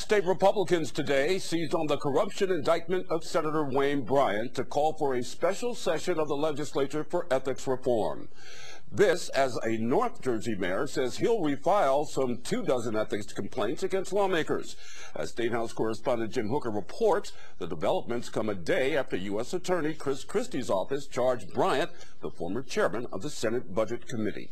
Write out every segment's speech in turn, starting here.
State Republicans today seized on the corruption indictment of Senator Wayne Bryant to call for a special session of the legislature for ethics reform. This, as a North Jersey mayor says he'll refile some 24 ethics complaints against lawmakers. As State House correspondent Jim Hooker reports, the developments come a day after U.S. Attorney Chris Christie's office charged Bryant, the former chairman of the Senate Budget Committee.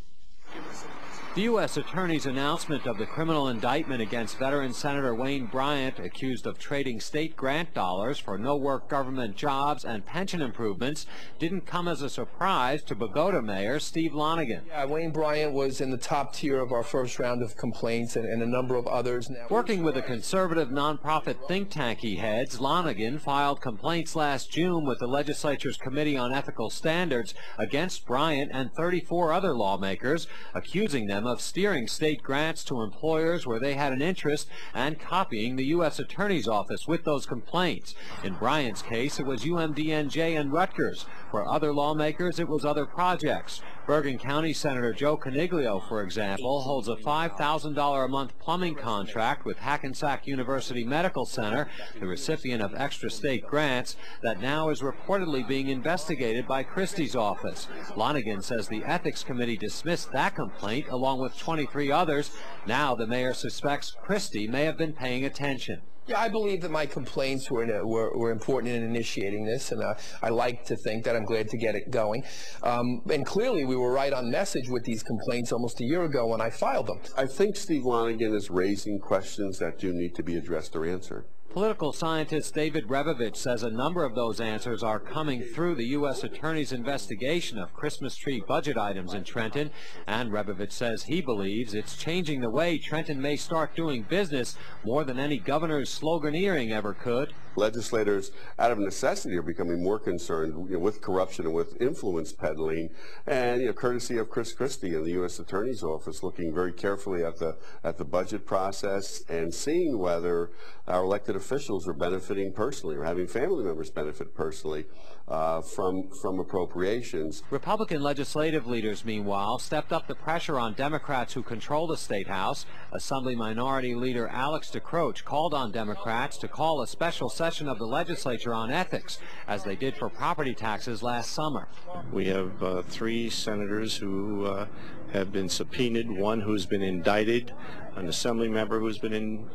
The U.S. Attorney's announcement of the criminal indictment against veteran Senator Wayne Bryant, accused of trading state grant dollars for no-work government jobs and pension improvements, didn't come as a surprise to Bogota Mayor Steve Lonegan. Yeah, Wayne Bryant was in the top tier of our first round of complaints and a number of others. Now, working with a conservative nonprofit think tank he heads, Lonegan filed complaints last June with the legislature's Committee on Ethical Standards against Bryant and 34 other lawmakers, accusing them of steering state grants to employers where they had an interest and copying the U.S. Attorney's Office with those complaints. In Bryant's case, it was UMDNJ and Rutgers. For other lawmakers, it was other projects. Bergen County Senator Joe Coniglio, for example, holds a $5,000 a month plumbing contract with Hackensack University Medical Center, the recipient of extra state grants, that now is reportedly being investigated by Christie's office. Lonegan says the Ethics Committee dismissed that complaint along with 23 others. Now the mayor suspects Christie may have been paying attention. Yeah, I believe that my complaints were important in initiating this, and I like to think that I'm glad to get it going. And clearly we were right on message with these complaints almost a year ago when I filed them. I think Steve Lonegan is raising questions that do need to be addressed or answered. Political scientist David Rebovich says a number of those answers are coming through the U.S. Attorney's investigation of Christmas tree budget items in Trenton, and Rebovich says he believes it's changing the way Trenton may start doing business more than any governor's sloganeering ever could. Legislators, out of necessity, are becoming more concerned with corruption and with influence peddling, and courtesy of Chris Christie and the U.S. Attorney's Office, looking very carefully at the budget process and seeing whether our elected officials are benefiting personally or having family members benefit personally from appropriations. Republican legislative leaders, meanwhile, stepped up the pressure on Democrats who control the State House. Assembly Minority Leader Alex DeCroce called on Democrats to call a special session of the legislature on ethics, as they did for property taxes last summer. We have 3 senators who have been subpoenaed, one who's been indicted, an assembly member who's been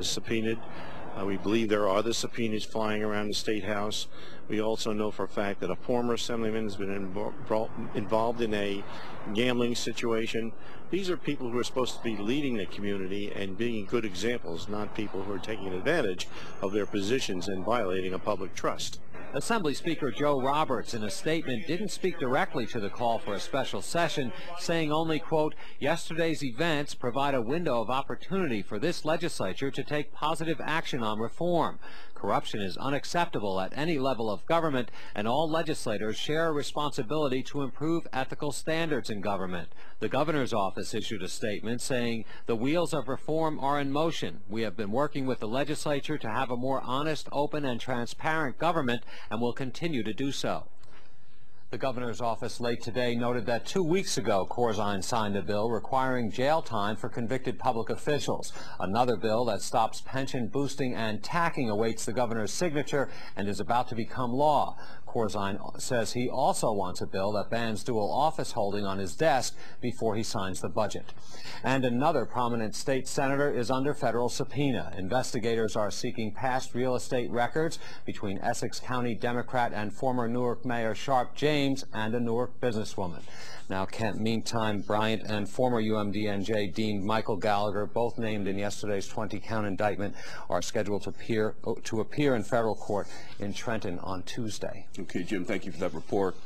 subpoenaed. We believe there are other subpoenas flying around the State House. We also know for a fact that a former assemblyman has been involved in a gambling situation. These are people who are supposed to be leading the community and being good examples, not people who are taking advantage of their positions and violating a public trust. Assembly Speaker Joe Roberts, in a statement, didn't speak directly to the call for a special session, saying only, quote, "Yesterday's events provide a window of opportunity for this legislature to take positive action on reform. Corruption is unacceptable at any level of government, and all legislators share a responsibility to improve ethical standards in government." The governor's office issued a statement saying, "The wheels of reform are in motion. We have been working with the legislature to have a more honest, open, and transparent government, and will continue to do so." The governor's office late today noted that 2 weeks ago, Corzine signed a bill requiring jail time for convicted public officials. Another bill that stops pension boosting and tacking awaits the governor's signature and is about to become law. Corzine says he also wants a bill that bans dual office holding on his desk before he signs the budget. And another prominent state senator is under federal subpoena. Investigators are seeking past real estate records between Essex County Democrat and former Newark Mayor Sharp James and a Newark businesswoman. Now, Kent, meantime, Bryant and former UMDNJ Dean Michael Gallagher, both named in yesterday's 20-count indictment, are scheduled to appear in federal court in Trenton on Tuesday. Okay, Jim, thank you for that report.